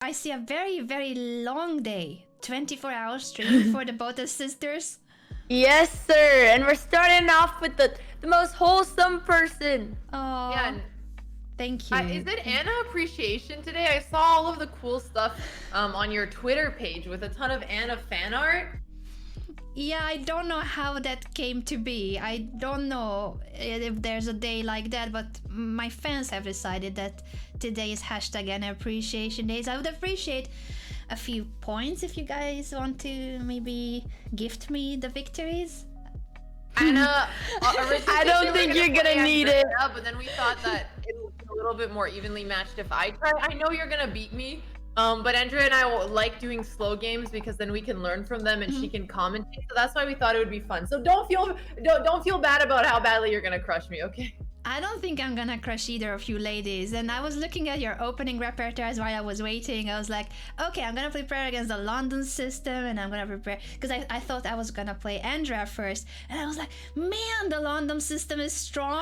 I see a very, very long day. 24-hour stream for the BOTEZ sisters. Yes, sir. And we're starting off with the most wholesome person. Oh, Yeah. thank you. Is it Anna Appreciation today? I saw all of the cool stuff on your Twitter page with a ton of Anna fan art. Yeah, I don't know how that came to be. I don't know if there's a day like that, but my fans have decided that today is hashtag Anna Appreciation Days. I would appreciate a few points if you guys want to maybe gift me the victories. Anna, I don't think you're gonna need it. But then we thought that it would be a little bit more evenly matched if I try. I know you're gonna beat me. But Andrea and I like doing slow games because then we can learn from them and she can commentate. So that's why we thought it would be fun. So don't feel bad about how badly you're gonna crush me, okay? I don't think I'm gonna crush either of you ladies. And I was looking at your opening repertoires while I was waiting. I was like, okay, I'm gonna prepare against the London system and I'm gonna prepare because I thought I was gonna play Andrea first. And I was like, man, the London system is strong.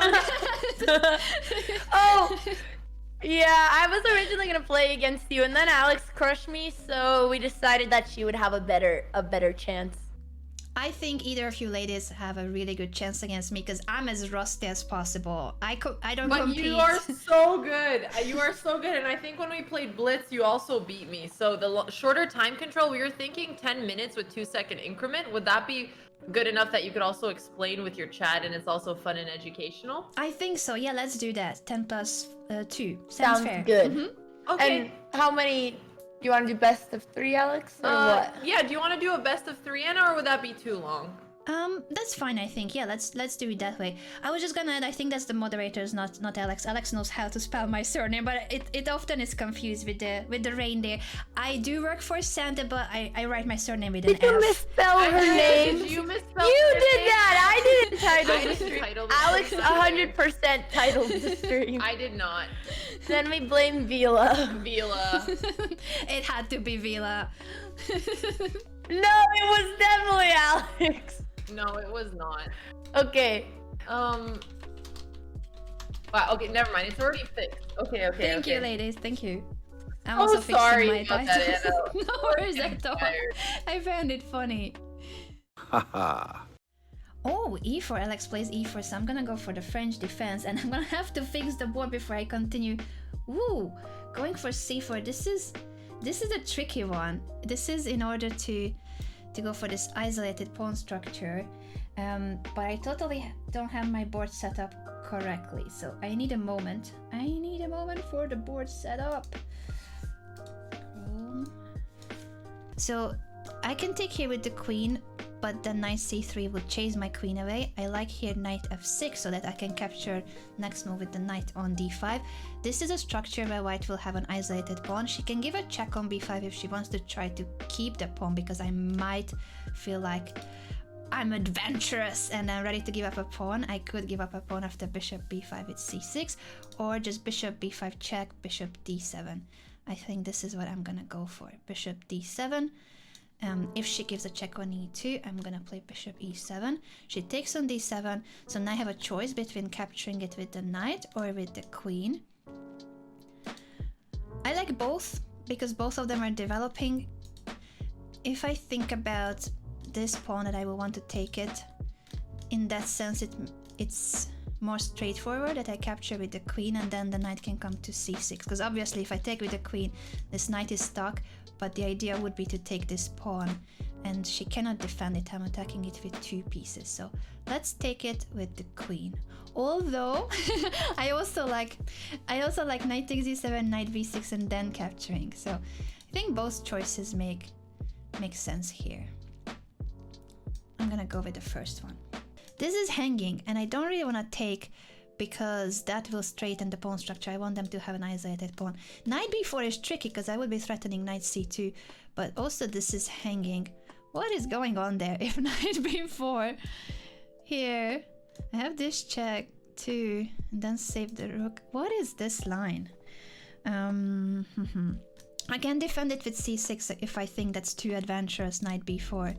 Oh, yeah, I was originally gonna play against you, and then Alex crushed me, so we decided that she would have a better chance. I think either of you ladies have a really good chance against me because I'm as rusty as possible. I don't But compete. you are so good. You are so good. And I think when we played Blitz, you also beat me. So the shorter time control, we were thinking 10 minutes with 2-second increment. Would that be good enough that you could also explain with your chat and it's also fun and educational? I think so. Yeah, let's do that. 10 plus 2. Sounds fair. good. Okay. And how many? Do you want to do best of 3, Alex, or what? Yeah, do you want to do a best of 3, Anna, or would that be too long? That's fine, I think. Yeah, let's do it that way. I was just gonna add, I think that's the moderators, not Alex. Alex knows how to spell my surname, but it often is confused with the reindeer. I do work for Santa, but I write my surname with an Did you F. misspell her name? Did you misspell You her did name? that! I didn't title I the didn't stream. title the Alex stream. 100% titled the stream. I did not. Then we blame Vila. Vila. It had to be Vila. No, it was definitely Alex. No, it was not. Okay. Wow, okay, never mind. It's already fixed. Okay. Thank you, ladies. Thank you. I'm Oh, also fixing sorry my about that, title. Anna. No worries at all. I found it funny. Haha. Oh, E4. Alex plays E4, so I'm gonna go for the French defense, and I'm gonna have to fix the board before I continue. Ooh, going for C4. This is a tricky one. This is in order to go for this isolated pawn structure, but I totally don't have my board set up correctly, so I need a moment. I need a moment for the board set up. So I can take here with the queen, but then knight c3 would chase my queen away. I like here knight f6 so that I can capture next move with the knight on d5. This is a structure where white will have an isolated pawn. She can give a check on b5 if she wants to try to keep the pawn, because I might feel like I'm adventurous and I'm ready to give up a pawn. I could give up a pawn after bishop b5 with c6, or just bishop b5 check, bishop d7. I think this is what I'm gonna go for. Bishop d7. If she gives a check on e2, I'm gonna play bishop e7. She takes on d7, so now I have a choice between capturing it with the knight or with the queen. I like both because both of them are developing. If I think about this pawn that I will want to take it, in that sense it's more straightforward that I capture with the queen and then the knight can come to c6, because obviously if I take with the queen, this knight is stuck, but the idea would be to take this pawn and she cannot defend it. I'm attacking it with 2 pieces, so let's take it with the queen. Although I also like knight takes e7, knight v6 and then capturing, so I think both choices make sense here. I'm gonna go with the first one. This is hanging and I don't really want to take because that will straighten the pawn structure. I want them to have an isolated pawn. Knight b4 is tricky because I would be threatening knight c2, but also this is hanging. What is going on there? If knight b4 here, I have this check too, and then save the rook. What is this line? I can defend it with c6 if I think that's too adventurous. Knight b4,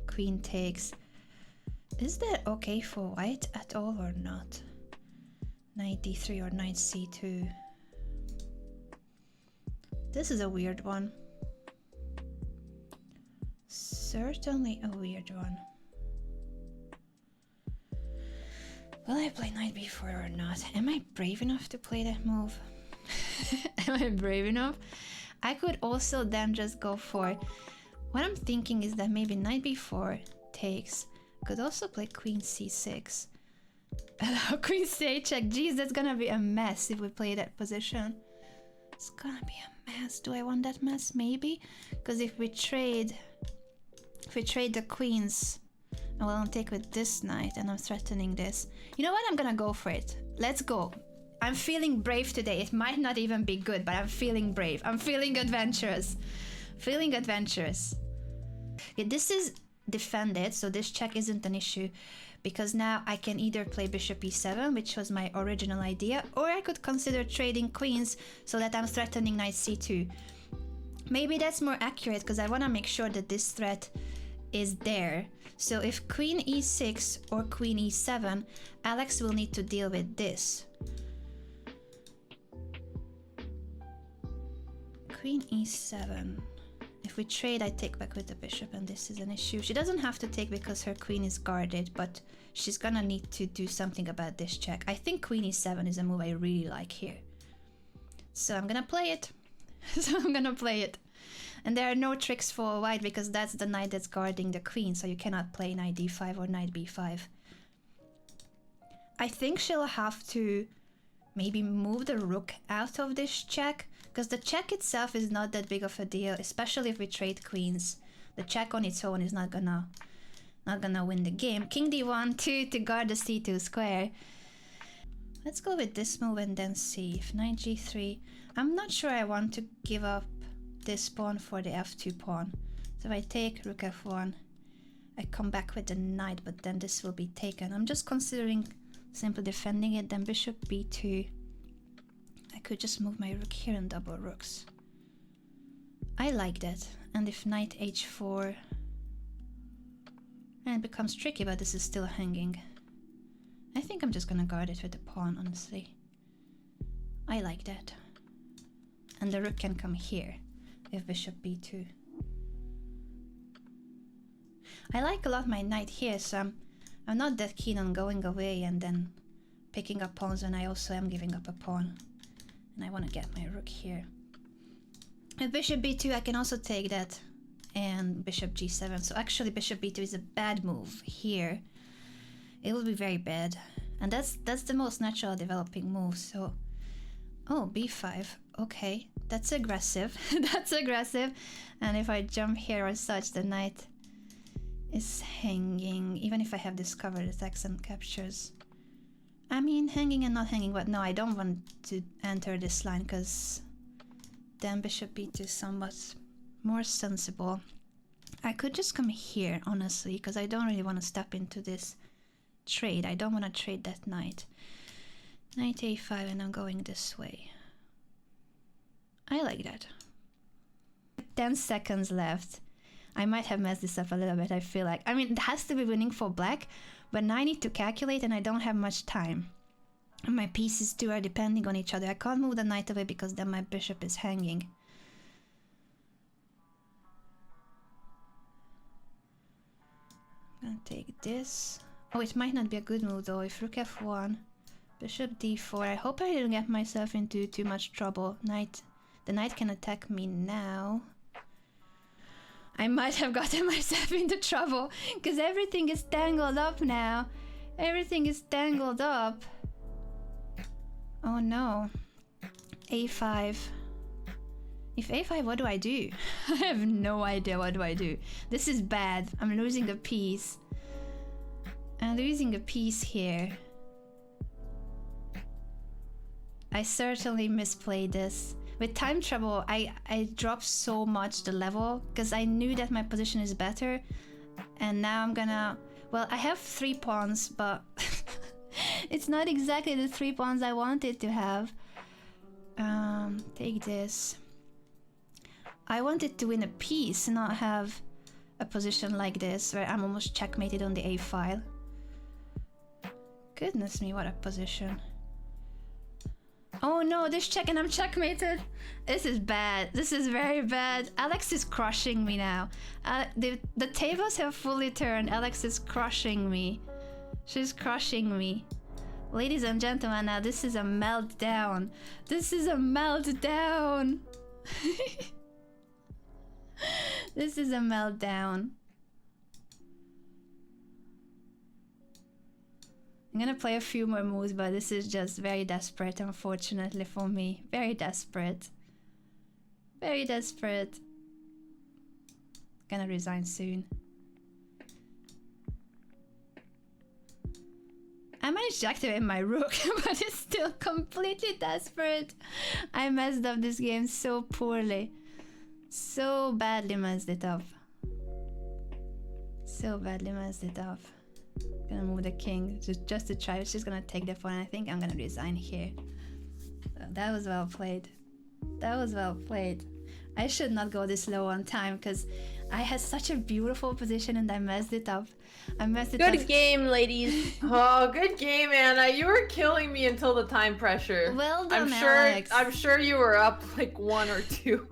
queen takes. Is that okay for white at all or not? Knight d3 or knight c2. This is a weird one. Certainly a weird one. Will I play knight b4 or not? Am I brave enough to play that move? Am I brave enough? I could also then just go for... What I'm thinking is that maybe knight b4 takes. Could also play queen c6. Allow queen c8 check. Jeez, that's gonna be a mess if we play that position. It's gonna be a mess. Do I want that mess? Maybe? Because if we trade the queens, I will take with this knight and I'm threatening this. You know what? I'm gonna go for it. Let's go. I'm feeling brave today. It might not even be good, but I'm feeling brave. I'm feeling adventurous. Feeling adventurous. Okay, this is defended, so this check isn't an issue because now I can either play bishop e7, which was my original idea, or I could consider trading queens so that I'm threatening knight c2. Maybe that's more accurate because I want to make sure that this threat is there. So if queen e6 or queen e7, Alex will need to deal with this. Queen e7. If we trade, I take back with the bishop and this is an issue. She doesn't have to take because her queen is guarded, but she's gonna need to do something about this check. I think queen e7 is a move I really like here. So I'm gonna play it. And there are no tricks for white because that's the knight that's guarding the queen, so you cannot play knight d5 or knight b5. I think she'll have to maybe move the rook out of this check, because the check itself is not that big of a deal, especially if we trade queens. The check on its own is not gonna win the game. King d1, 2 to guard the c2 square. Let's go with this move and then see. If knight g3, I'm not sure I want to give up this pawn for the f2 pawn. So if I take rook f1, I come back with the knight, but then this will be taken. I'm just considering simply defending it, then bishop b2. I could just move my rook here and double rooks. I like that. And if knight h4, and it becomes tricky, but this is still hanging. I think I'm just gonna guard it with the pawn, honestly. I like that. And the rook can come here if bishop b2. I like a lot my knight here, so I'm not that keen on going away and then picking up pawns when I also am giving up a pawn. And I want to get my rook here. With bishop b2 I can also take that and bishop g7. So actually bishop b2 is a bad move here. It will be very bad. And that's the most natural developing move. So, oh, b5. Okay, that's aggressive. That's aggressive. And if I jump here or such, the knight is hanging. Even if I have discovered attacks and captures. I mean, hanging and not hanging, but no, I don't want to enter this line because then bishop b2 is somewhat more sensible. I could just come here, honestly, because I don't really want to step into this trade. I don't want to trade that knight. Knight a5 and I'm going this way. I like that. 10 seconds left. I might have messed this up a little bit, I feel like. I mean, it has to be winning for black, but now I need to calculate and I don't have much time. And my pieces too are depending on each other. I can't move the knight away because then my bishop is hanging. I'm gonna take this. Oh, it might not be a good move though. If rook f1, bishop d4. I hope I didn't get myself into too much trouble. The knight can attack me now. I might have gotten myself into trouble because everything is tangled up now. Everything is tangled up. Oh no. a5. If a5, what do I do? I have no idea what do I do. This is bad. I'm losing a piece. I'm losing a piece here. I certainly misplayed this. With time trouble, I dropped so much the level because I knew that my position is better. And now I'm gonna... Well, I have 3 pawns, but it's not exactly the 3 pawns I wanted to have. Take this. I wanted to win a piece, not have a position like this where I'm almost checkmated on the a file. Oh no, this check and I'm checkmated. This is bad. This is very bad. Alex is crushing me now. The tables have fully turned. Alex is crushing me. She's crushing me. Ladies and gentlemen, now this is a meltdown. This is a meltdown. This is a meltdown. I'm gonna play a few more moves, but this is just very desperate, unfortunately for me. Very desperate. Very desperate. Gonna resign soon. I managed to activate my rook, but it's still completely desperate. I messed up this game so poorly. So badly messed it up. So badly messed it up. Gonna move the king just to try. She's gonna take the pawn. I think I'm gonna resign here. That was well played. That was well played. I should not go this low on time because I had such a beautiful position and I messed it up. I messed it up. Good game, ladies. Oh, good game, Anna. You were killing me until the time pressure. Well done, Alex. I'm sure you were up like 1 or 2.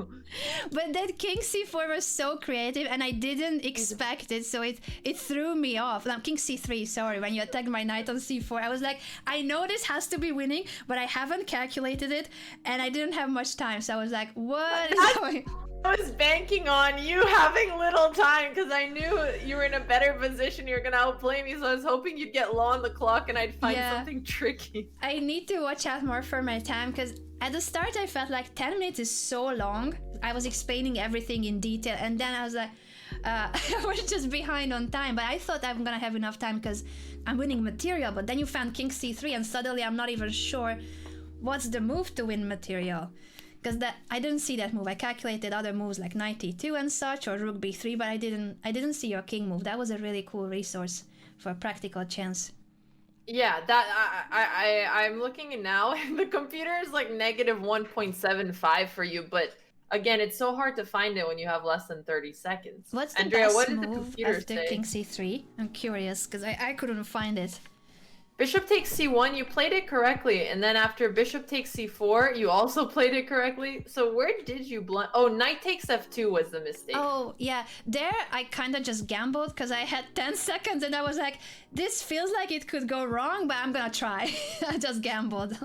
But that king c4 was so creative and I didn't expect it, so it threw me off. No, king c3, sorry, when you attacked my knight on c4, I was like, I know this has to be winning, but I haven't calculated it and I didn't have much time, so I was like, what is going on? I was banking on you having little time because I knew you were in a better position. You were gonna outplay me, so I was hoping you'd get low on the clock and I'd find something tricky. I need to watch out more for my time because at the start I felt like 10 minutes is so long. I was explaining everything in detail and then I was like, I was just behind on time, but I thought I'm gonna have enough time because I'm winning material, but then you found king c3 and suddenly I'm not even sure what's the move to win material. Because I didn't see that move. I calculated other moves like knight e2 and such, or rook b3, but I didn't see your king move. That was a really cool resource for a practical chance. Yeah, I'm looking now, and the computer is like negative 1.75 for you, but again, it's so hard to find it when you have less than 30 seconds. What's the Andrea, best what did the move computer after say? king c3? I'm curious because I couldn't find it. Bishop takes c1, you played it correctly, and then after bishop takes c4, you also played it correctly. So where did you blind? Oh, knight takes f2 was the mistake. Oh, yeah. There, I kind of just gambled because I had 10 seconds and I was like, this feels like it could go wrong, but I'm gonna try. I just gambled.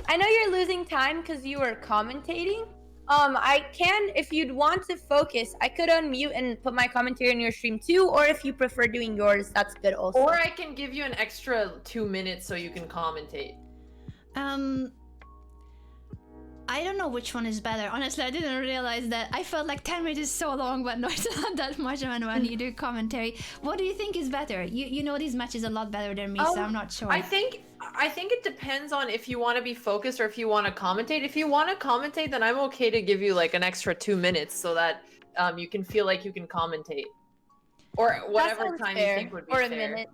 I know you're losing time because you were commentating. I can, if you'd want to focus, I could unmute and put my commentary in your stream too, or if you prefer doing yours, that's good also. Or I can give you an extra 2 minutes so you can commentate. I don't know which one is better. Honestly, I didn't realize that. I felt like 10 minutes is so long, but no, it's not that much when you do commentary. What do you think is better? You know these matches a lot better than me, so I'm not sure. I think it depends on if you want to be focused or if you want to commentate. If you want to commentate, then I'm okay to give you like an extra 2 minutes so that you can feel like you can commentate. Or whatever time you think would be fair. Or a minute.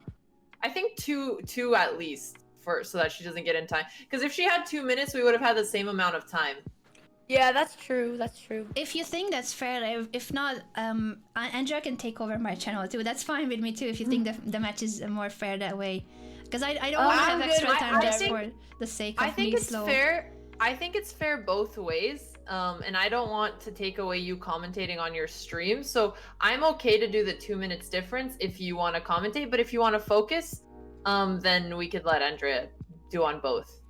I think two at least. So that she doesn't get in time, because if she had 2 minutes we would have had the same amount of time. Yeah, that's true, that's true. If you think that's fair, if not, Andrea can take over my channel too. That's fine with me too if you think the match is more fair that way, because I don't want to have extra time just for the sake of being slow. I think it's fair both ways, and I don't want to take away you commentating on your stream, so I'm okay to do the 2 minutes difference if you want to commentate, but if you want to focus, then we could let Andrea do on both.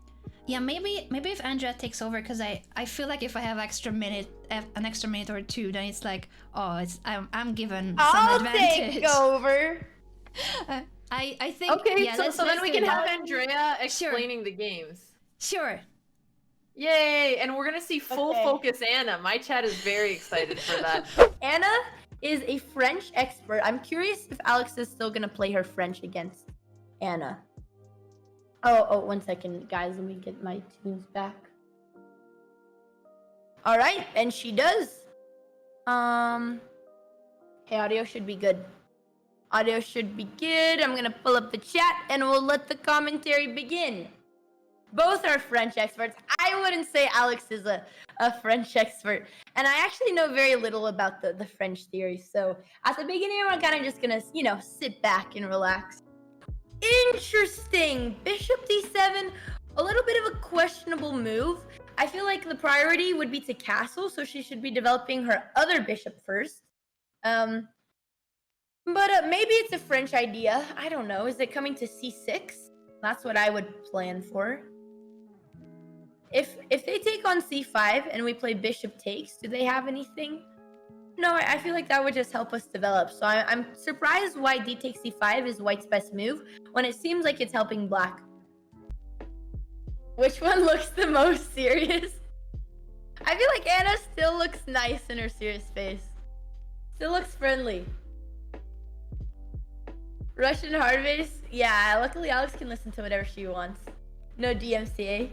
Yeah, maybe if Andrea takes over, because I feel like if I have an extra minute or two, then it's like, oh, I'm given some advantage. I'll take over. I think. Okay, yeah, so then we can have Andrea explaining the games. Sure. Yay! And we're gonna see full focus Anna. My chat is very excited for that. Anna is a French expert. I'm curious if Alex is still gonna play her French against Anna. Oh, 1 second, guys. Let me get my tunes back. All right, and she does. Hey, audio should be good. Audio should be good. I'm gonna pull up the chat and we'll let the commentary begin. Both are French experts. I wouldn't say Alex is a French expert. And I actually know very little about the French theory. So at the beginning, we're kind of just gonna, sit back and relax. Interesting. Bishop d7 a little bit of a questionable move. I feel like the priority would be to castle, so she should be developing her other bishop first. But maybe it's a French idea. I don't know. Is it coming to c6? That's what I would plan for. If they take on c5 and we play bishop takes, do they have anything? No, I feel like that would just help us develop. So I'm surprised why d takes c5 is white's best move when it seems like it's helping black. Which one looks the most serious? I feel like Anna still looks nice in her serious face. Still looks friendly. Russian hard base? Yeah, luckily Alex can listen to whatever she wants. No DMCA.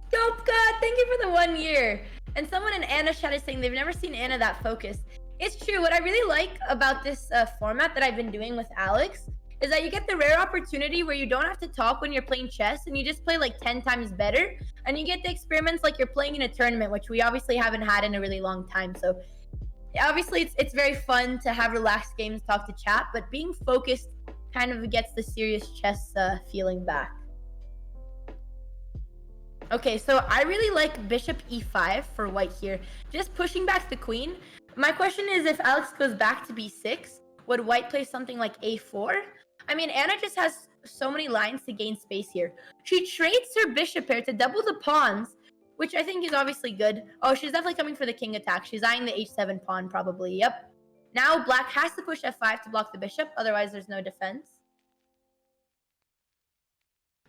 Dope God, thank you for the 1 year. And someone in Anna's chat is saying they've never seen Anna that focused. It's true. What I really like about this format that I've been doing with Alex is that you get the rare opportunity where you don't have to talk when you're playing chess and you just play like 10 times better. And you get the experiments like you're playing in a tournament, which we obviously haven't had in a really long time. So obviously it's very fun to have relaxed games, talk to chat, but being focused kind of gets the serious chess feeling back. Okay, so I really like bishop e5 for white here. Just pushing back the queen. My question is, if Alex goes back to b6, would white play something like a4? I mean, Anna just has so many lines to gain space here. She trades her bishop pair to double the pawns, which I think is obviously good. Oh, she's definitely coming for the king attack. She's eyeing the h7 pawn probably, yep. Now black has to push f5 to block the bishop, otherwise there's no defense.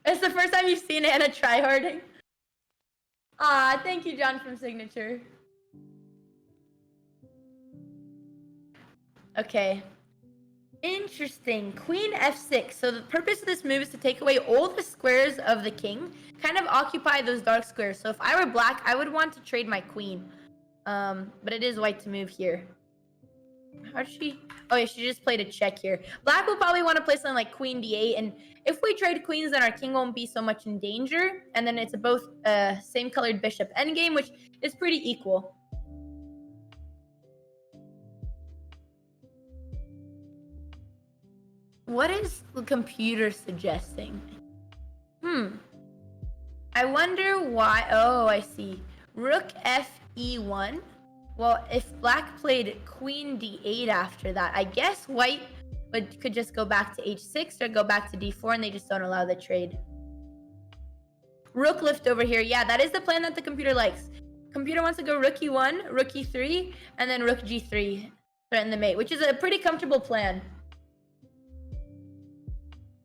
It's the first time you've seen Anna tryharding. Ah, thank you, John from Signature. Okay. Interesting. Queen f6. So the purpose of this move is to take away all the squares of the king, kind of occupy those dark squares. So if I were black, I would want to trade my queen. But it is white to move here. How did she? Oh yeah, she just played a check here. Black will probably want to play something like queen d8, and if we trade queens, then our king won't be so much in danger. And then it's a both same colored bishop endgame, which is pretty equal. What is the computer suggesting? I wonder why. Oh, I see. Rook f e1. Well, if black played queen d8 after that, I guess white could just go back to h6 or go back to d4, and they just don't allow the trade. Rook lift over here. Yeah, that is the plan that the computer likes. Computer wants to go rook e1, rook e3, and then rook g3, threaten the mate, which is a pretty comfortable plan.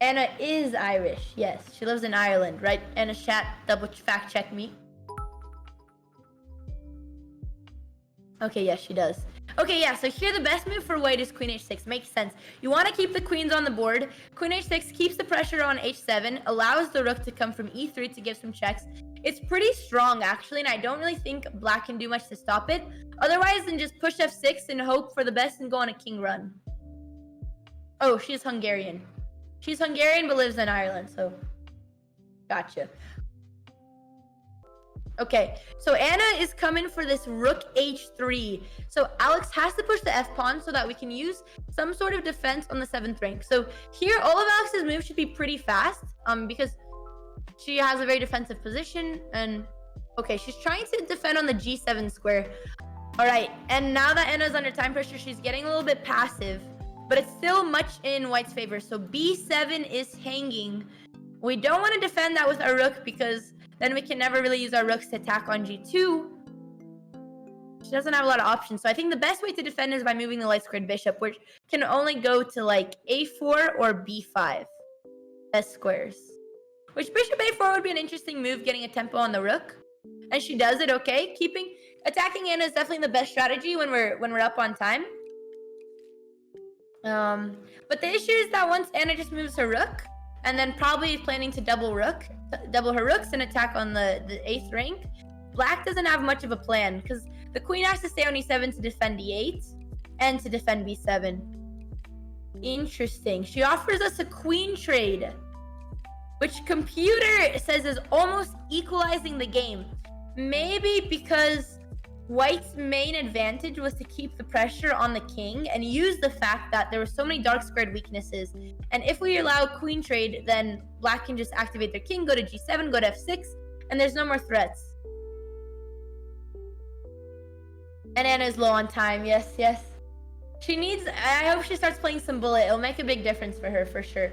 Anna is Irish. Yes, she lives in Ireland, right? Anna's chat, double fact check me. Okay, yes, she does. Okay, yeah, so here the best move for white is queen h6. Makes sense. You want to keep the queens on the board. Queen h6 keeps the pressure on h7, allows the rook to come from e3 to give some checks. It's pretty strong, actually, and I don't really think black can do much to stop it. Otherwise, then just push f6 and hope for the best and go on a king run. Oh, she's Hungarian. She's Hungarian but lives in Ireland, so gotcha. Okay, so Anna is coming for this rook h3. So Alex has to push the f-pawn so that we can use some sort of defense on the 7th rank. So here, all of Alex's moves should be pretty fast because she has a very defensive position. And okay, she's trying to defend on the g7 square. All right, and now that Anna's under time pressure, she's getting a little bit passive, but it's still much in white's favor. So b7 is hanging. We don't want to defend that with our rook because then we can never really use our rooks to attack on g2. She doesn't have a lot of options. So I think the best way to defend is by moving the light squared bishop, which can only go to like a4 or b5 as squares. Which bishop a4 would be an interesting move, getting a tempo on the rook. And she does it okay. Attacking Anna is definitely the best strategy when we're up on time. But the issue is that once Anna just moves her rook, and then probably planning to double her rooks and attack on the 8th rank, black doesn't have much of a plan because the queen has to stay on e7 to defend e8 and to defend b7. Interesting. She offers us a queen trade, which computer says is almost equalizing the game. Maybe because White's main advantage was to keep the pressure on the king and use the fact that there were so many dark squared weaknesses. And if we allow queen trade, then black can just activate their king, go to g7, go to f6, and there's no more threats. And Anna's low on time. Yes, yes. She needs... I hope she starts playing some bullet. It'll make a big difference for her, for sure.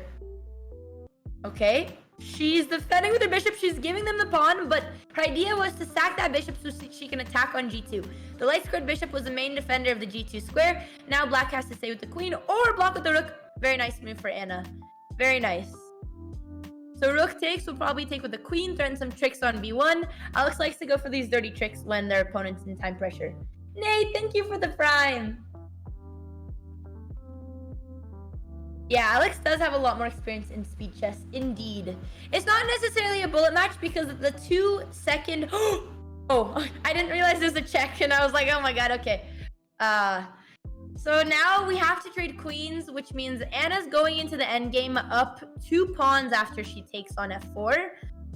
Okay. She's defending with her bishop. She's giving them the pawn, but her idea was to sack that bishop so she can attack on g2. The light squared bishop was the main defender of the g2 square. Now black has to stay with the queen or block with the rook. Very nice move for Anna. Very nice. So rook takes, will probably take with the queen, threaten some tricks on b1. Alex likes to go for these dirty tricks when their opponent's in time pressure. Nate, thank you for the prime. Yeah, Alex does have a lot more experience in speed chess, indeed. It's not necessarily a bullet match because of the 2-second... Oh, I didn't realize there's a check and I was like, oh my god, okay. So now we have to trade queens, which means Anna's going into the endgame up 2 pawns after she takes on f4.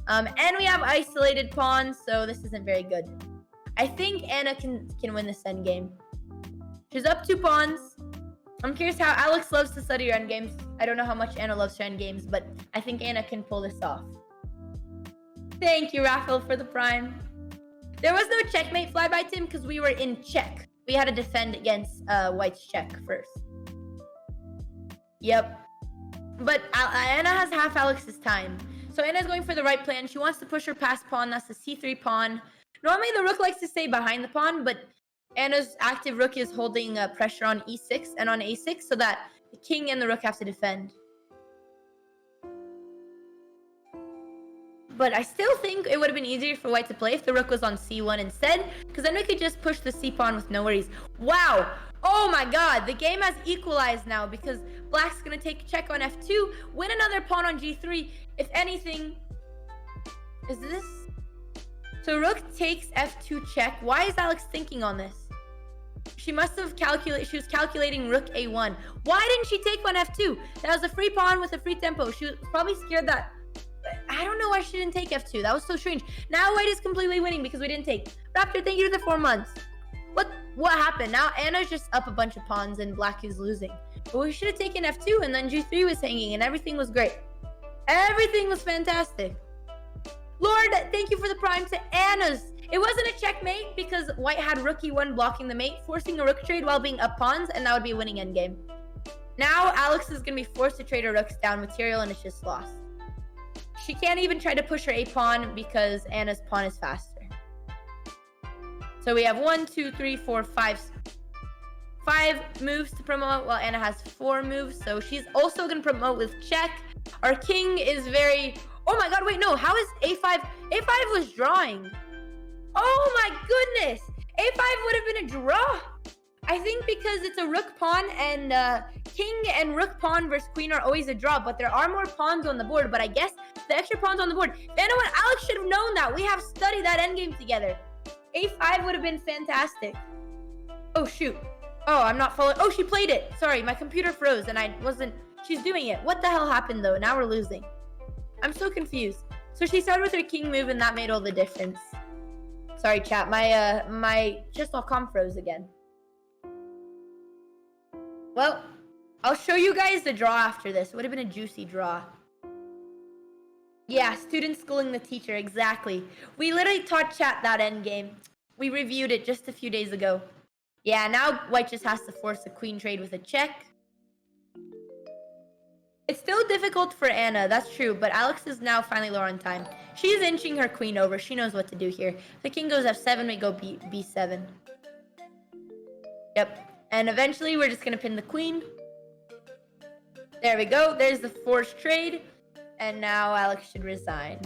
And we have isolated pawns, so this isn't very good. I think Anna can win this endgame. She's up 2 pawns. I'm curious how Alex loves to study her endgames. I don't know how much Anna loves her endgames, but I think Anna can pull this off. Thank you, Raphael, for the prime. There was no checkmate flyby, Tim, because we were in check. We had to defend against White's check first. Yep. But Anna has half Alex's time. So Anna's going for the right plan. She wants to push her past pawn. That's the c3 pawn. Normally, the rook likes to stay behind the pawn, but Anna's active rook is holding pressure on e6 and on a6 so that the king and the rook have to defend. But I still think it would have been easier for White to play if the rook was on c1 instead, because then we could just push the c pawn with no worries. Wow! Oh my god, the game has equalized now because Black's going to take a check on f2, win another pawn on g3. If anything... Is this... So rook takes f2 check. Why is Alex thinking on this? She must have calculated... She was calculating rook a1. Why didn't she take on f2? That was a free pawn with a free tempo. She was probably scared that... I don't know why she didn't take f2. That was so strange. Now White is completely winning because we didn't take. Raptor, thank you for the 4 months. What happened? Now Anna's just up a bunch of pawns and Black is losing. But we should have taken f2 and then g3 was hanging and everything was great. Everything was fantastic. Lord, thank you for the prime to Anna's. It wasn't a checkmate because White had rook e1 blocking the mate, forcing a rook trade while being up pawns, and that would be a winning endgame. Now Alex is going to be forced to trade her rooks down material and it's just lost. She can't even try to push her a pawn because Anna's pawn is faster. So we have 1, 2, 3, 4, 5 moves to promote while Anna has 4 moves. So she's also going to promote with check. Our king is very... Oh my god, wait, no. How is a5? a5 was drawing. Oh my goodness. a5 would have been a draw. I think because it's a rook pawn and king and rook pawn versus queen are always a draw, but there are more pawns on the board. But I guess the extra pawns on the board. You know what? Alex should have known that. We have studied that endgame together. a5 would have been fantastic. Oh, shoot. Oh, I'm not following. Oh, she played it. Sorry, my computer froze and I wasn't... She's doing it. What the hell happened, though? Now we're losing. I'm so confused. So she started with her king move and that made all the difference. Sorry, chat. My chess.com froze again. Well, I'll show you guys the draw after this. It would have been a juicy draw. Yeah, student schooling the teacher, exactly. We literally taught chat that endgame. We reviewed it just a few days ago. Yeah, now White just has to force a queen trade with a check. It's still difficult for Anna, that's true, but Alex is now finally lower on time. She's inching her queen over. She knows what to do here. If the king goes f7, we go b7. Yep. And eventually, we're just going to pin the queen. There we go. There's the forced trade. And now Alex should resign.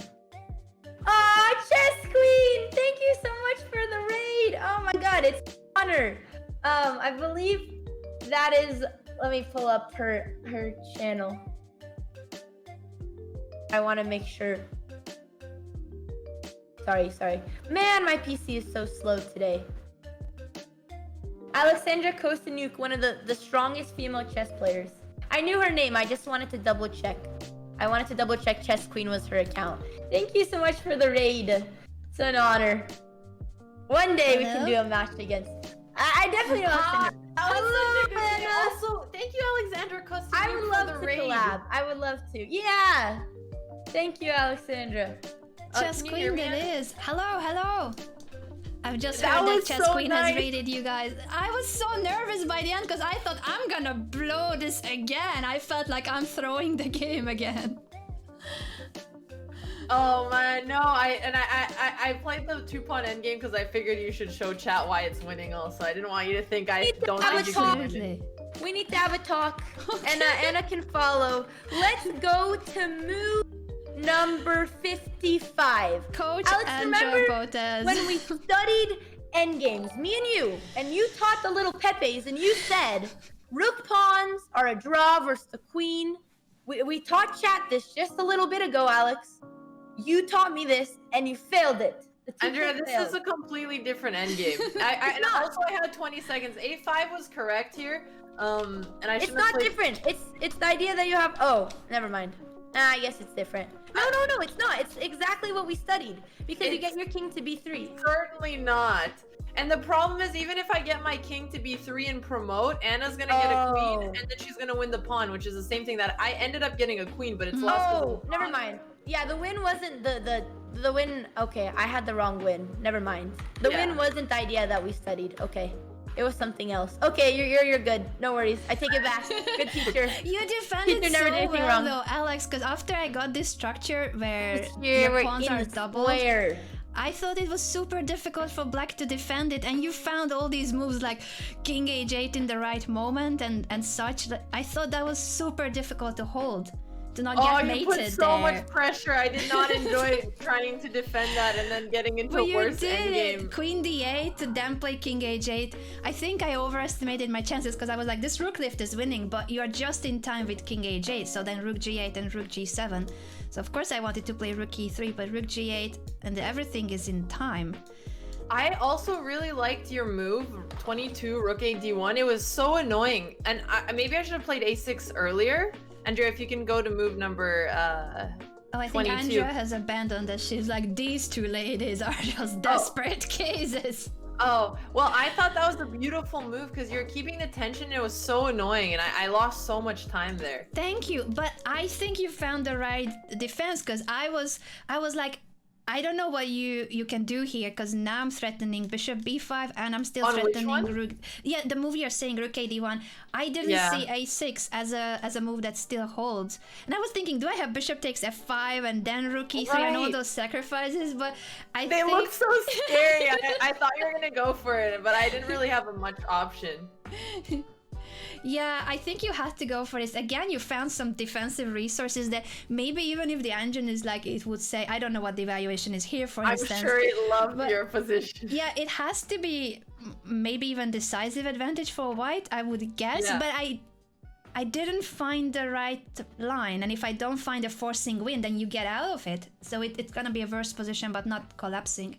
Ah, chess queen! Thank you so much for the raid. Oh my god, it's an honor. I believe that is... Let me pull up her channel. I want to make sure. Sorry. Man, my PC is so slow today. Alexandra Kostanuk, one of the strongest female chess players. I knew her name. I just wanted to double check. I wanted to double check Chess Queen was her account. Thank you so much for the raid. It's an honor. One day we can Hello? do a match against. I definitely know Alexandra. That was such a good Hello, idea. Anna. Also, thank you, Alexandra Costa, I would for love the to raid. collab. I would love to. Yeah. Thank you, Alexandra. Chess can you hear Queen me, it Anna? is. Hello, hello. I've just That heard that was Chess so Queen has nice. raided you guys. I was so nervous by the end because I thought I'm gonna blow this again. I felt like I'm throwing the game again. Oh man, no, I played the 2-pawn endgame because I figured you should show chat why it's winning also. I didn't want you to think I don't have think a you talk. can win it. Absolutely. We need to have a talk. And Anna can follow. Let's go to move number 55. Coach Alex, Andrew remember BOTEZ. when we studied endgames, me and you taught the little Pepes, and you said rook pawns are a draw versus the queen. We taught chat this just a little bit ago, Alex. You taught me this, and you failed it. The two Andrea, kids this failed. is a completely different endgame. And not. also I had 20 seconds. A5 was correct here. And I It's shouldn't have not played... different. It's the idea that you have. Oh, never mind. I guess it's different. No, it's not. It's exactly what we studied because you get your king to b3. Certainly not. And the problem is, even if I get my king to b3 and promote, Anna's gonna get a queen, Oh. and then she's gonna win the pawn, which is the same thing that I ended up getting a queen, but it's Mhm. lost. 'cause of Oh, the never pawn. mind. Yeah, the win wasn't the win. Okay, I had the wrong win. Never mind. The Yeah. win wasn't the idea that we studied. Okay, it was something else. Okay, you're good. No worries. I take it back. Good teacher. You defended Teacher never so did anything well wrong. though, Alex, because after I got this structure where Here your we're pawns in are the doubled, square. I thought it was super difficult for black to defend it, and you found all these moves like king h8 in the right moment and such. I thought that was super difficult to hold, to not Oh, get you mated put so there. much pressure. I did not enjoy trying to defend that and then getting into But a you worse did endgame. it! Queen d8 to then play king h8. I think I overestimated my chances because I was like, this rook lift is winning, but you're just in time with king h8, so then rook g8 and rook g7. So of course I wanted to play rook e3, but rook g8 and everything is in time. I also really liked your move, 22, rook a d1. It was so annoying. And maybe I should have played a6 earlier. Andrea, if you can go to move number Oh, I think 22. Andrea has abandoned us. She's like, these two ladies are just desperate cases. Oh, well, I thought that was a beautiful move because you're keeping the tension. It was so annoying, and I lost so much time there. Thank you, but I think you found the right defense because I was like, I don't know what you can do here because now I'm threatening bishop b5 and I'm still On which threatening one? rook. Yeah, the move you're saying rook ad1. I didn't Yeah. see a6 as a move that still holds, and I was thinking, do I have bishop takes f5 and then rook e3 and all Right. those sacrifices? But I They think look so scary. I thought you were gonna go for it, but I didn't really have a much option. Yeah, I think you had to go for this. Again, you found some defensive resources that maybe even if the engine is like, it would say, I don't know what the evaluation is here, for I'm instance. sure it loved But- your position. Yeah, it has to be maybe even decisive advantage for white, I would guess. Yeah. But I didn't find the right line. And if I don't find a forcing win, then you get out of it. So it's gonna be a worse position, but not collapsing.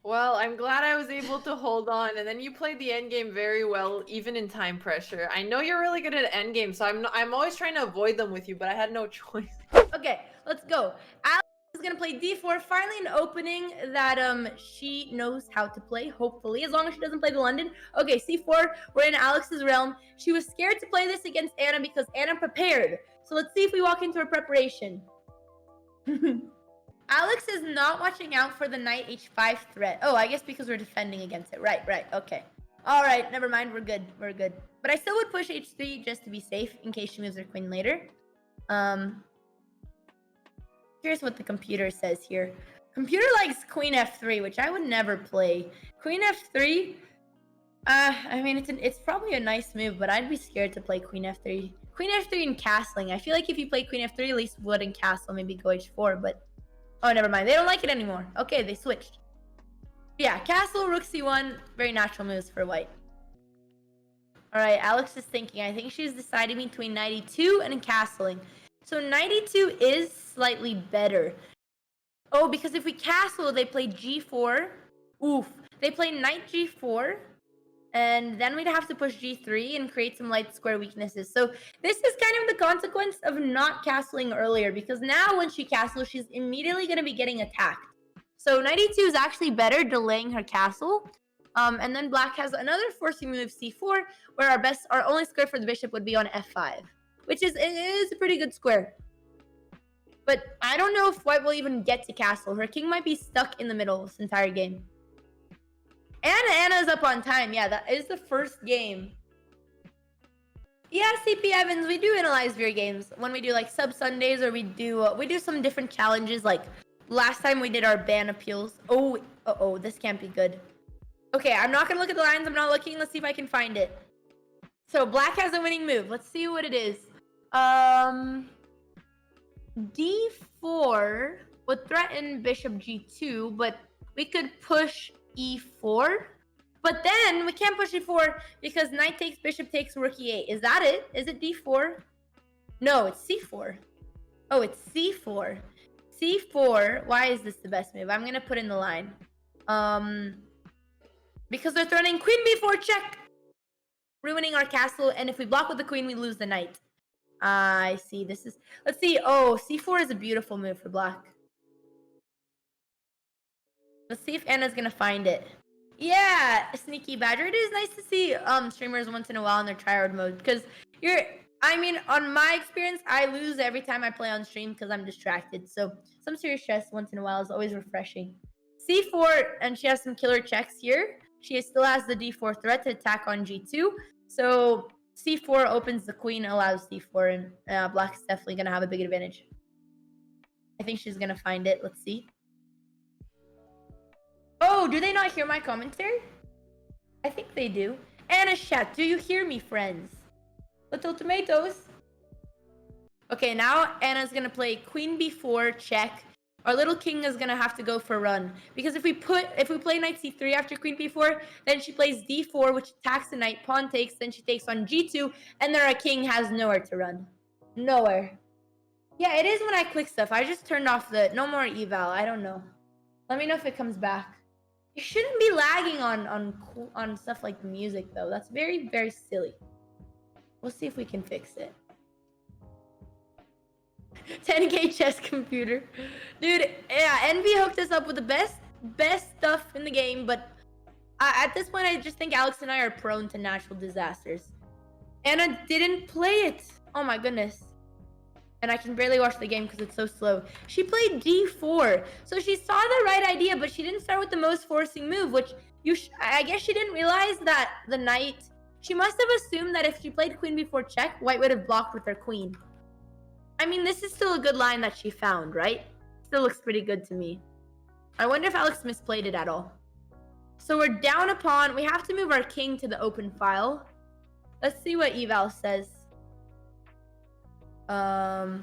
Well, I'm glad I was able to hold on, and then you played the endgame very well, even in time pressure. I know you're really good at endgame, so I'm always trying to avoid them with you, but I had no choice. Okay, let's go. Alex is gonna play d4. Finally, an opening that she knows how to play. Hopefully, as long as she doesn't play the London. Okay, c4. We're in Alex's realm. She was scared to play this against Anna because Anna prepared. So let's see if we walk into her preparation. Alex is not watching out for the knight h5 threat. Oh, I guess because we're defending against it. Right, okay. All right, never mind. We're good. But I still would push h3 just to be safe in case she moves her queen later. Here's what the computer says here. Computer likes queen f3, which I would never play. Queen f3, I mean, it's probably a nice move, but I'd be scared to play queen f3. Queen f3 and castling. I feel like if you play queen f3, at least would and castle, maybe go h4, but... Oh, never mind. They don't like it anymore. Okay, they switched. Yeah, castle, rook c1, very natural moves for white. All right, Alex is thinking. I think she's deciding between knight e2 and castling. So knight e2 is slightly better. Oh, because if we castle, they play g4. Oof. They play knight g4. And then we'd have to push g3 and create some light square weaknesses. So this is kind of the consequence of not castling earlier. Because now when she castles, she's immediately going to be getting attacked. So knight e2 is actually better, delaying her castle. And then black has another forcing move, c4, where our only square for the bishop would be on f5, which is a pretty good square. But I don't know if white will even get to castle. Her king might be stuck in the middle this entire game. Anna's up on time. Yeah, that is the first game. Yeah, CP Evans, we do analyze your games when we do like sub Sundays, or we do some different challenges. Like last time we did our ban appeals. Oh, this can't be good. Okay, I'm not gonna look at the lines. I'm not looking. Let's see if I can find it. So black has a winning move. Let's see what it is. D4 would threaten bishop g2, but we could push e4. But then we can't push e4 because knight takes, bishop takes, rook e8. Is that it? Is it d4? No, it's c4. Oh, it's c4. c4. Why is this the best move? I'm gonna put in the line. Because they're threatening queen b4 check, ruining our castle. And if we block with the queen, we lose the knight. I see. This is. Let's see. Oh, c4 is a beautiful move for black. Let's see if Anna's gonna find it. Yeah, Sneaky Badger. It is nice to see streamers once in a while in their tryhard mode, because on my experience, I lose every time I play on stream because I'm distracted. So some serious stress once in a while is always refreshing. C4, and she has some killer checks here. She still has the d4 threat to attack on g2. So c4 opens the queen, allows d4, and black's definitely gonna have a big advantage. I think she's gonna find it. Let's see. Oh, do they not hear my commentary? I think they do. Anna's chat, do you hear me, friends? Little tomatoes. Okay, now Anna's gonna play queen b4 check. Our little king is gonna have to go for a run, because if we play knight c3 after queen b4, then she plays d4, which attacks the knight, pawn takes, then she takes on g2, and then our king has nowhere to run. Nowhere. Yeah, it is when I click stuff. I just turned off the no more eval. I don't know. Let me know if it comes back. You shouldn't be lagging on stuff like the music, though. That's very, very silly. We'll see if we can fix it. 10K chess computer. Dude, yeah, Envy hooked us up with the best stuff in the game, but at this point, I just think Alex and I are prone to natural disasters. Anna didn't play it. Oh my goodness. And I can barely watch the game because it's so slow. She played d4. So she saw the right idea, but she didn't start with the most forcing move, which I guess she didn't realize that the knight... She must have assumed that if she played queen b4 check, white would have blocked with her queen. I mean, this is still a good line that she found, right? Still looks pretty good to me. I wonder if Alex misplayed it at all. So we're down a pawn. We have to move our king to the open file. Let's see what eval says. Oh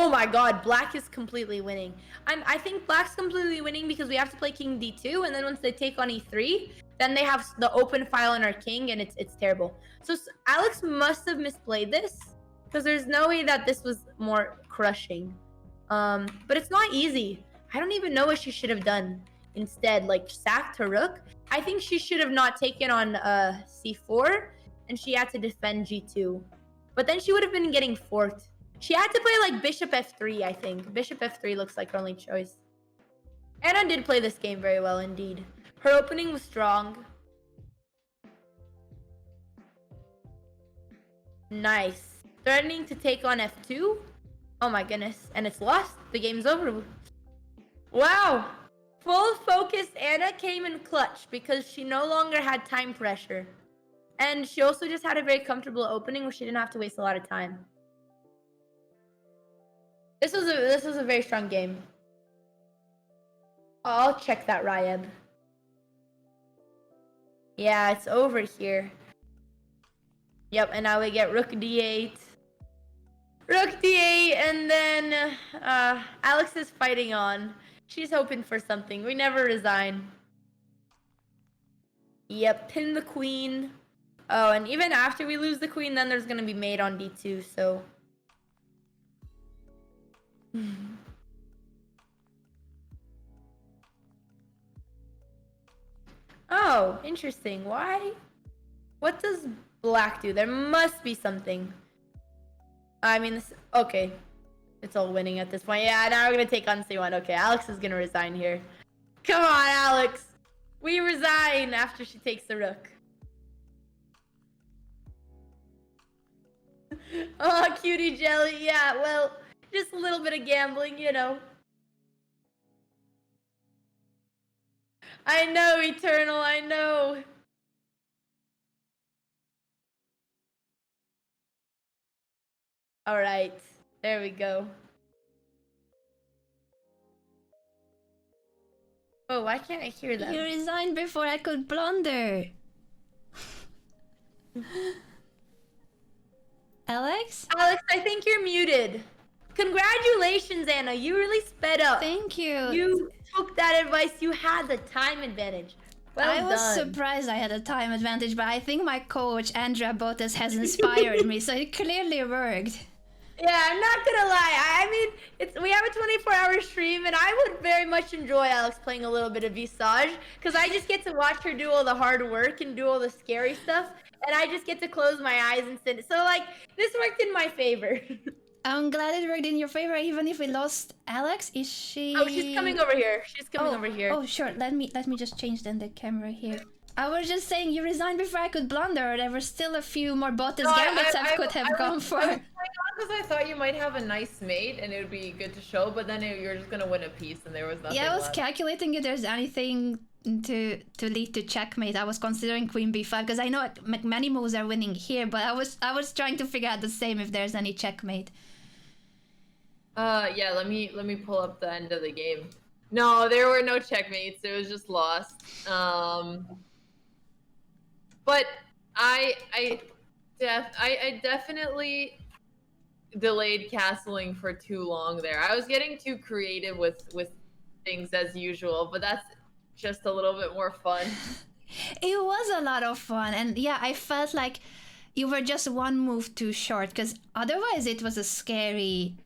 my god, black is completely winning. I think black's completely winning because we have to play king d2, and then once they take on e3, then they have the open file on our king, and it's terrible. So Alex must have misplayed this, because there's no way that this was more crushing. But it's not easy. I don't even know what she should have done instead. Like, sacked her rook. I think she should have not taken on c4, and she had to defend g2. But then she would have been getting forked. She had to play like bishop f3, I think. Bishop f3 looks like her only choice. Anna did play this game very well indeed. Her opening was strong. Nice. Threatening to take on f2. Oh my goodness. And it's lost. The game's over. Wow. Full focus Anna came in clutch because she no longer had time pressure. And she also just had a very comfortable opening where she didn't have to waste a lot of time. This was a very strong game. I'll check that, Ryeb. Yeah, it's over here. Yep, and now we get rook d8. Rook d8, and then Alex is fighting on. She's hoping for something. We never resign. Yep, pin the queen. Oh, and even after we lose the queen, then there's going to be mate on d2, so... Oh, interesting. Why? What does black do? There must be something. I mean, this... Okay. It's all winning at this point. Yeah, now we're gonna take on C1. Okay, Alex is gonna resign here. Come on, Alex. We resign after she takes the rook. Oh, cutie jelly. Yeah, well, just a little bit of gambling, you know. I know, Eternal, I know. All right, there we go. Oh, why can't I hear them? You resigned before I could blunder. Alex? Alex, I think you're muted. Congratulations, Anna. You really sped up. Thank you. You took that advice. You had the time advantage. Well I was done. surprised I had a time advantage, but I think my coach, Andrea BOTEZ, has inspired me, so it clearly worked. Yeah, I'm not gonna lie. I mean, we have a 24-hour stream, and I would very much enjoy Alex playing a little bit of Visage, because I just get to watch her do all the hard work and do all the scary stuff, and I just get to close my eyes and sit. So, like, this worked in my favor. I'm glad it worked in your favor, even if we lost Alex. Is she? Oh, she's coming over here. She's coming over here. Oh, sure. Let me just change then the camera here. I was just saying you resigned before I could blunder. There were still a few more BOTEZ gambits I could have gone for. Because I thought you might have a nice mate and it would be good to show, but then you're just gonna win a piece and there was nothing. Yeah, I was left. calculating if there's anything to lead to checkmate. I was considering Queen B5 because I know many moves are winning here, but I was trying to figure out the same if there's any checkmate. Yeah, let me pull up the end of the game. No, there were no checkmates. It was just lost. But I definitely delayed castling for too long there. I was getting too creative with things as usual, but that's just a little bit more fun. It was a lot of fun, and yeah, I felt like you were just one move too short, because otherwise it was a scary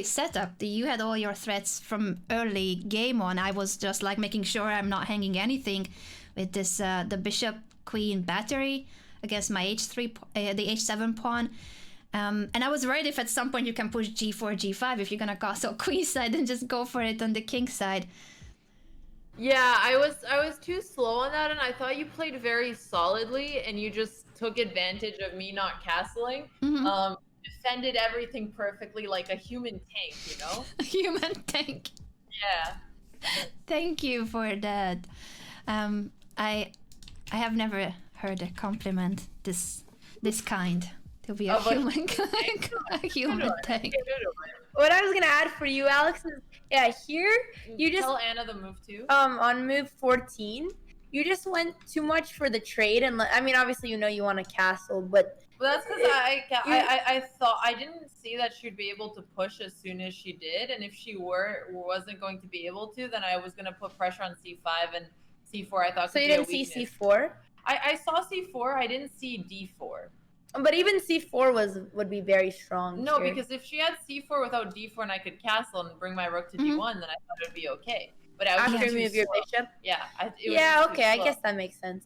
setup. You had all your threats from early game on. I was just like making sure I'm not hanging anything with this the bishop queen battery against my h3 the h7 pawn. And I was worried if at some point you can push g4 g5 if you're gonna castle queen side, and just go for it on the king side. Yeah, I was too slow on that, and I thought you played very solidly, and you just took advantage of me not castling. Mm-hmm. Defended everything perfectly like a human tank, you know? A human tank. Yeah. Thank you for that. I have never heard a compliment this kind, to be a human a human tank. What I was gonna add for you, Alex, is here you just tell Anna the move too. On move 14, you just went too much for the trade, and I mean, obviously, you know, you want a castle, but that's because I thought I didn't see that she'd be able to push as soon as she did, and if she wasn't going to be able to, then I was gonna put pressure on c5 and c4. I thought. So you didn't see c4? I saw c4. I didn't see d4. But even c4 would be very strong. No, here. because if she had c4 without d4 and I could castle and bring my rook to d1, then I thought it would be okay. But I was after you move your bishop. Yeah. Okay. I guess that makes sense.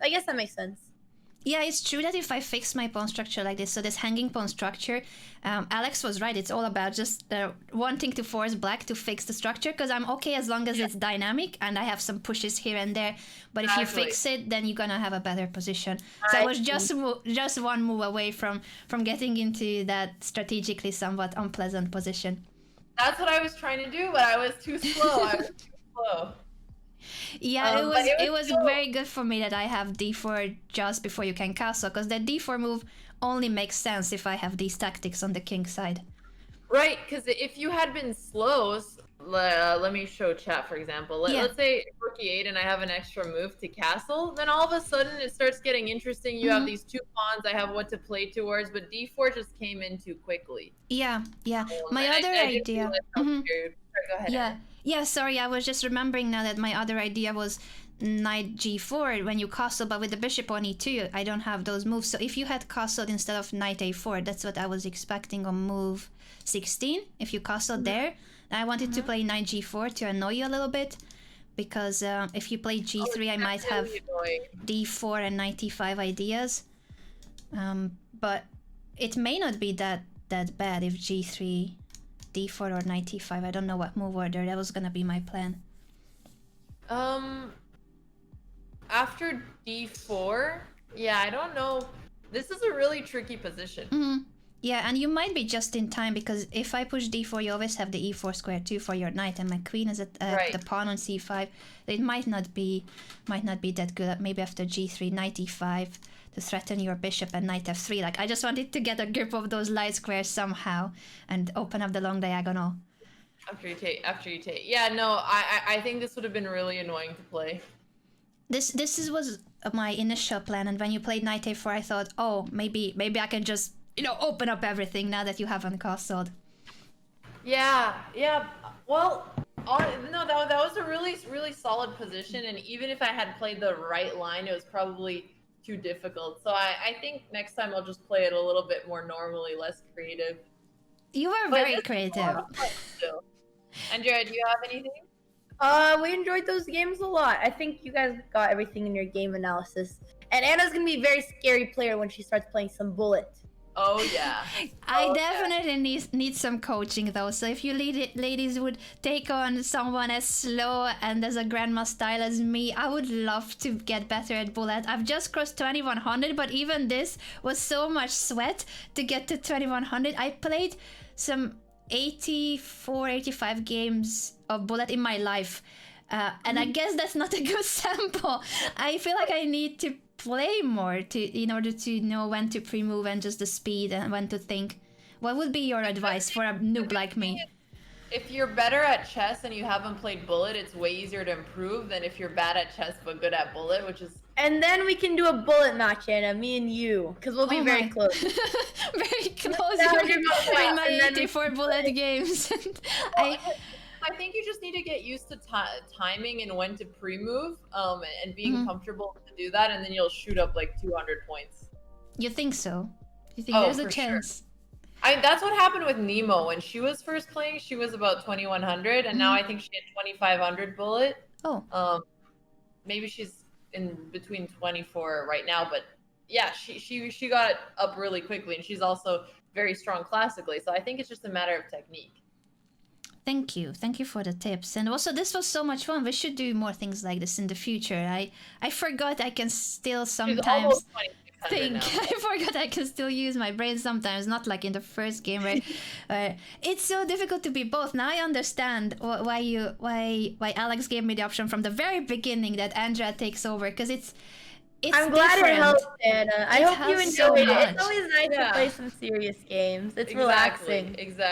Yeah, it's true that if I fix my pawn structure like this, so this hanging pawn structure, Alex was right. It's all about just wanting to force black to fix the structure, because I'm okay as long as it's dynamic and I have some pushes here and there. But if you fix it, then you're gonna have a better position. So I was just one move away from getting into that strategically somewhat unpleasant position. That's what I was trying to do, but I was too slow. Yeah, it was very good for me that I have d4 just before you can castle, because that d4 move only makes sense if I have these tactics on the king side. Right, because if you had been slow, let me show chat, for example. Let's say rook e8 and I have an extra move to castle, then all of a sudden it starts getting interesting. You have these two pawns, I have what to play towards, but d4 just came in too quickly. Yeah. My other idea... Go ahead. Yeah, sorry, I was just remembering now that my other idea was knight g4 when you castle, but with the bishop on e2, I don't have those moves. So if you had castled instead of knight a4, that's what I was expecting on move 16. If you castled there, I wanted to play knight g4 to annoy you a little bit, because if you play g3, I might have d4 and knight e5 ideas. But it may not be that bad if g3 d4 or knight e5. I don't know what move order. That was gonna be my plan. After d4, yeah, I don't know. This is a really tricky position. Mm-hmm. Yeah, and you might be just in time because if I push d4, you always have the e4 square too for your knight, and my queen is at the pawn on c5. It might not be that good. Maybe after g3, knight e5 to threaten your bishop and knight f3. Like I just wanted to get a grip of those light squares somehow and open up the long diagonal. After you take. Yeah, no, I think this would have been really annoying to play. This was my initial plan, and when you played knight a4, I thought, oh, maybe I can just open up everything now that you haven't castled. Yeah. Well, no, that was a really solid position, and even if I had played the right line, it was probably too difficult. So I think next time I'll just play it a little bit more normally, less creative. You were very creative. Andrea, do you have anything? We enjoyed those games a lot. I think you guys got everything in your game analysis. And Anna's gonna be a very scary player when she starts playing some bullet. Oh yeah. I definitely need some coaching though. So if you ladies would take on someone as slow and as a grandma style as me, I would love to get better at bullet. I've just crossed 2100, but even this was so much sweat to get to 2100. I played some 84, 85 games of bullet in my life. And I guess that's not a good sample. I feel like I need to play more in order to know when to pre-move and just the speed and when to think. What would be your advice for a noob like me? If you're better at chess and you haven't played bullet, it's way easier to improve than if you're bad at chess but good at bullet, which is... And then we can do a bullet match, Anna, me and you, because we'll be very close. Very close. You're my 84 bullet games. I think you just need to get used to timing and when to pre-move, and being comfortable to do that, and then you'll shoot up like 200 points. You think so? You think there's a chance? Sure. That's what happened with Nemo. When she was first playing, she was about 2100, and now I think she had 2500 bullet. Oh. Maybe she's in between 24 right now, but yeah, she got up really quickly, and she's also very strong classically. So I think it's just a matter of technique. Thank you for the tips, and also this was so much fun. We should do more things like this in the future. I forgot I can still sometimes think. I forgot I can still use my brain sometimes, not like in the first game where it's so difficult to be both. Now I understand why Alex gave me the option from the very beginning that Andrea takes over, because it's I'm glad it helped, Anna. I hope you enjoyed it. It's always nice to play some serious games. It's relaxing. Exactly.